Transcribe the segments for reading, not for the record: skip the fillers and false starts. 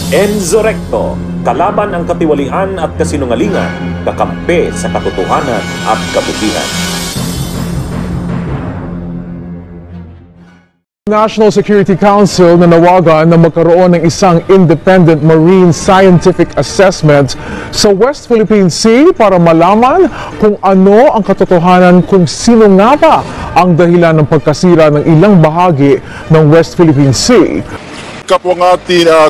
Enzo Recto, kalaban ang katiwalian at kasinungalingan, kakampi sa katotohanan at kabutihan. National Security Council nanawagan na magkaroon ng isang independent marine scientific assessment sa West Philippine Sea para malaman kung ano ang katotohanan kung sino nga ba ang dahilan ng pagkasira ng ilang bahagi ng West Philippine Sea. Kapwa nga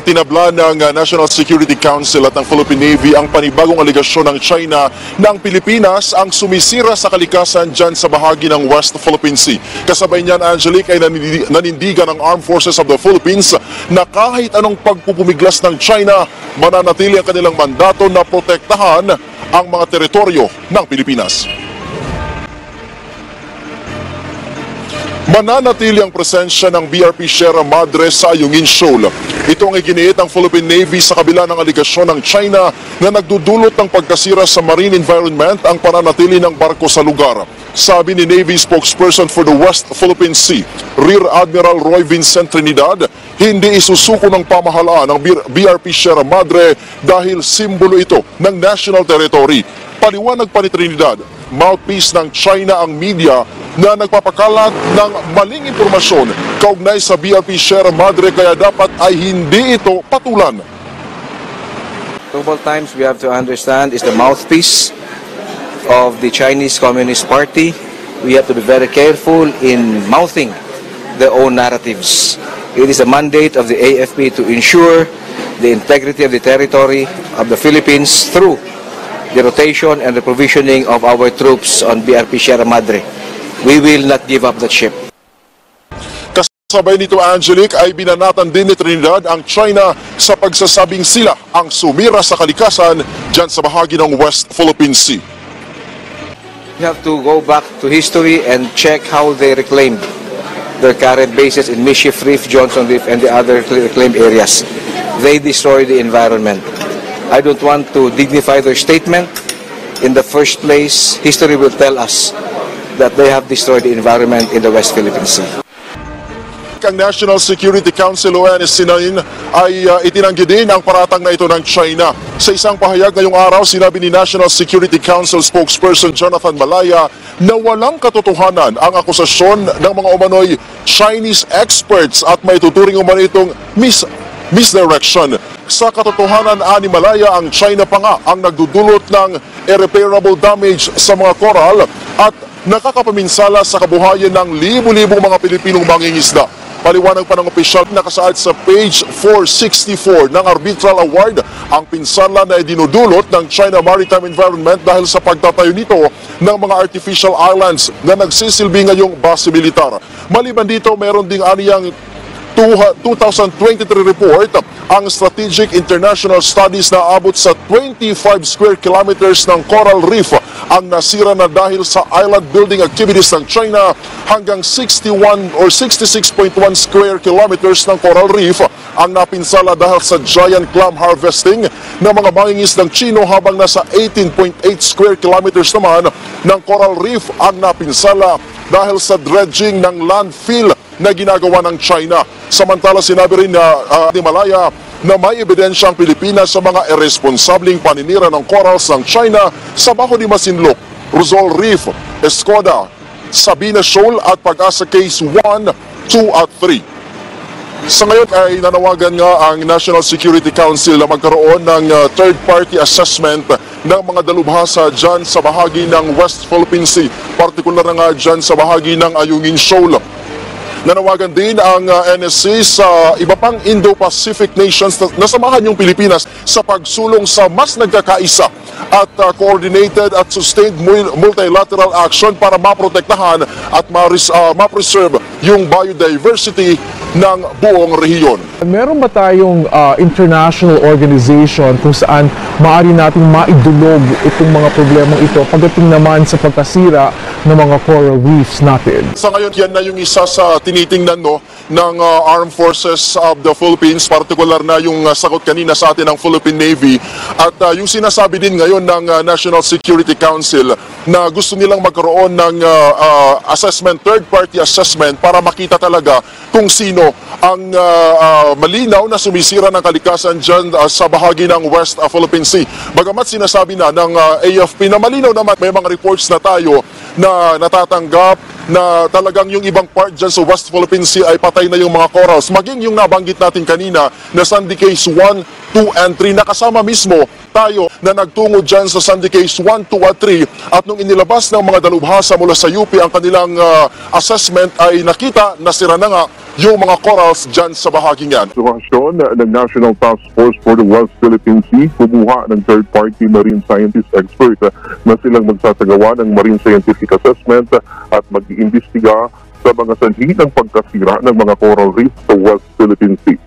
tinabla ng National Security Council at ng Philippine Navy ang panibagong aligasyon ng China na ang Pilipinas ang sumisira sa kalikasan dyan sa bahagi ng West Philippine Sea. Kasabay niyan, Angelique, ay nanindigan ng Armed Forces of the Philippines na kahit anong pagpupumiglas ng China, mananatili ang kanilang mandato na protektahan ang mga teritoryo ng Pilipinas. Mananatili ang presensya ng BRP Sierra Madre sa Ayungin Shoal. Ito ang iginiit ng Philippine Navy sa kabila ng aligasyon ng China na nagdudulot ng pagkasira sa marine environment ang pananatili ng barko sa lugar. Sabi ni Navy spokesperson for the West Philippine Sea, Rear Admiral Roy Vincent Trinidad, hindi isusuko ng pamahalaan ng BRP Sierra Madre dahil simbolo ito ng national territory. Paliwanag pa ni Trinidad, mouthpiece ng China ang media na nagpapakalat ng maling impormasyon kaugnay sa BRP Sierra Madre kaya dapat ay hindi ito patulan. Global Times, we have to understand, is the mouthpiece of the Chinese Communist Party. We have to be very careful in mouthing their own narratives. It is a mandate of the AFP to ensure the integrity of the territory of the Philippines through the rotation and the provisioning of our troops on BRP Sierra Madre. We will not give up that ship. Kasabay nito, Angelique, ay binanatan din ni Trinidad ang China sa pagsasabing sila ang sumira sa kalikasan dyan sa bahagi ng West Philippine Sea. We have to go back to history and check how they reclaimed their current bases in Mischief Reef, Johnson Reef, and the other reclaimed areas. They destroyed the environment. I don't want to dignify their statement. In the first place, history will tell us that they have destroyed the environment in the West Philippine Sea. Ang National Security Council o NSC ay itinanggi din ang paratang na ito ng China. Sa isang pahayag ngayong araw, sinabi ni National Security Council spokesperson Jonathan Malaya na walang katotohanan ang akusasyon ng mga umano'y Chinese experts at may tuturing umano itong misdirection. Sa katotohanan, ani Malaya, ang China pa nga ang nagdudulot ng irreparable damage sa mga coral at nakakapaminsala sa kabuhayan ng libu-libong mga Pilipinong mangingisda. Paliwanag pa ng opisyal na nakasaad sa page 464 ng Arbitral Award ang pinsala na idinudulot ng China Maritime Environment dahil sa pagtatayo nito ng mga artificial islands na nagsisilbi ngayong base militar. Maliban dito, meron ding aniyang 2023 report ang Strategic International Studies na abot sa 25 square kilometers ng coral reef ang nasira na dahil sa island building activities ng China hanggang 61 or 66.1 square kilometers ng coral reef ang napinsala dahil sa giant clam harvesting ng mga mangingisdang Chino habang nasa 18.8 square kilometers naman ng coral reef ang napinsala dahil sa dredging ng landfill na ginagawa ng China. Samantala, sinabi rin ni Malaya na may ebidensya ang Pilipinas sa mga irresponsabling paninira ng corals ng China sa Baho de Masinloc, Rizal Reef, Escoda, Sabina Shoal at Pag-asa Case 1, 2 at 3. Sa ngayon ay nanawagan nga ang National Security Council na magkaroon ng third-party assessment ng mga dalubhasa dyan sa bahagi ng West Philippine Sea, partikular na nga dyan sa bahagi ng Ayungin Shoal. Nanawagan din ang NSC sa iba pang Indo-Pacific nations na samahan yung Pilipinas sa pagsulong sa mas nagkakaisa at coordinated at sustained multilateral action para maprotektahan at ma-preserve yung biodiversity ng buong rehiyon. Meron ba tayong international organization kung saan maaari nating maidulog itong mga problemang ito pagdating naman sa pagkasira ng mga coral reefs natin? Sa ngayon, yan na yung isa sa tinitingnan, no? ng Armed Forces of the Philippines, partikular na yung sagot kanina sa atin ng Philippine Navy at yung sinasabi din ngayon ng National Security Council na gusto nilang magkaroon ng assessment, third-party assessment para makita talaga kung sino ang malinaw na sumisira ng kalikasan dyan sa bahagi ng West Philippine Sea. Bagamat sinasabi na ng AFP na malinaw naman, may mga reports na tayo na natatanggap na talagang yung ibang part dyan sa West Philippine Sea ay patay na yung mga corals. Maging yung nabanggit natin kanina na Sandy Case 1, 2, and 3, nakasama mismo tayo na nagtungo dyan sa Sandy Case 1, 2, at 3. At nung inilabas ng mga dalubhasa mula sa UP ang kanilang assessment ay nakita na sira na nga yung mga corals dyan sa bahaging yan. Sitwasyon ng National Task Force for the West Philippine Sea, kumuha ng third-party marine scientist expert na silang magsasagawa ng marine scientific assessment at mag-iimbestiga sa mga sanhi ng pagkasira ng mga coral reef sa West Philippine Sea.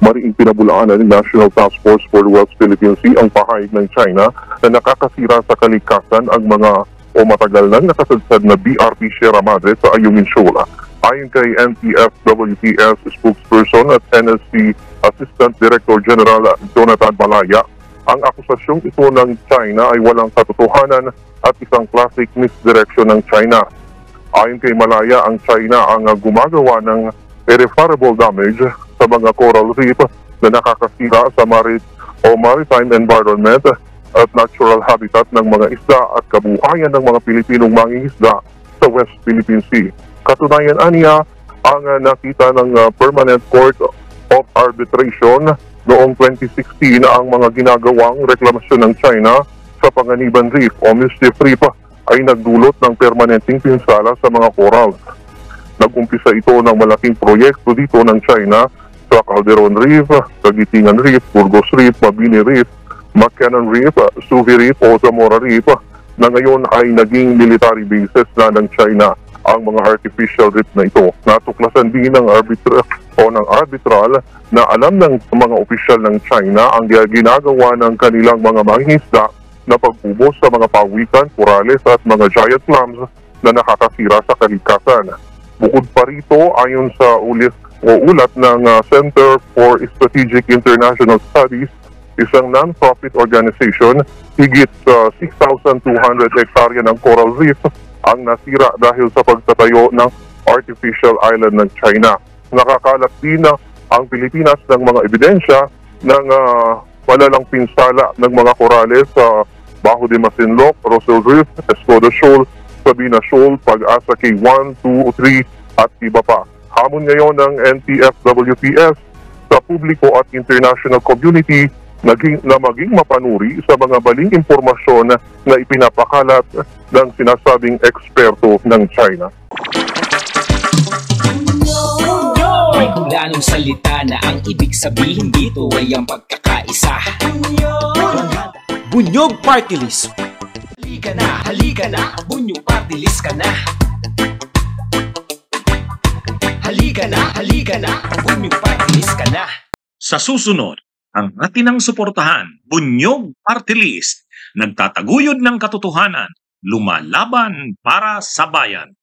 Mariing pinabulaan ng National Task Force for the West Philippine Sea ang pahayag ng China na nakakasira sa kalikasan ang mga o matagal nang nakasadsad na BRP Sierra Madre sa Ayungin Shoal. Ayon kay NTF-WTS spokesperson at NSC Assistant Director General Jonathan Malaya, ang akusasyong ito ng China ay walang katotohanan at isang classic misdirection ng China. Ayon kay Malaya, ang China ang gumagawa ng irreparable damage sa mga coral reef na nakakasira sa maritime environment at natural habitat ng mga isda at kabuhayan ng mga Pilipinong mangingisda sa West Philippine Sea. Katunayan aniya, ang nakita ng Permanent Court of Arbitration noong 2016 ang mga ginagawang reklamasyon ng China sa Panganiban Reef o Mischief Reef ay nagdulot ng permanenteng pinsala sa mga corals. Nag-umpisa ito ng malaking proyekto dito ng China sa Calderon Reef, Kagitingan Reef, Burgos Reef, Mabini Reef, McKinnon Reef, Suvi Reef o Zamora Reef na ngayon ay naging military bases na ng China ang mga artificial reef na ito. Natuklasan din ng arbitral na alam ng mga opisyal ng China ang ginagawa ng kanilang mga mangingisda na pag-ubos sa mga pawikan, corales at mga giant clams na nakakasira sa kalikasan. Bukod pa rito, ayon sa ulat ng Center for Strategic International Studies, isang non-profit organization, higit sa 6,200 hektarya ng coral reef ang nasira dahil sa pagtatayo ng artificial island ng China. Nakakalat din ang Pilipinas ng mga ebidensya ng malalang pinsala ng mga korales sa Bajo de Masinloc, Rosel Reef, Escoda Shoal, Sabina Shoal, Pag-asa K1, 2, 3 at iba pa. Hamon ngayon ng NTF-WTS sa publiko at international community na maging mapanuri sa mga baling impormasyon na ipinapakalat ng sinasabing eksperto ng China. May kulanong salita na ang ibig sabihin dito ay ang pagkakaisa. Bunyog Party List. Halika na, Bunyog Party List ka na. Halika na, Bunyog Party List ka na. Sa susunod, ang atinang suportahan, Bunyog Party List, nagtataguyod ng katotohanan, lumalaban para sa bayan.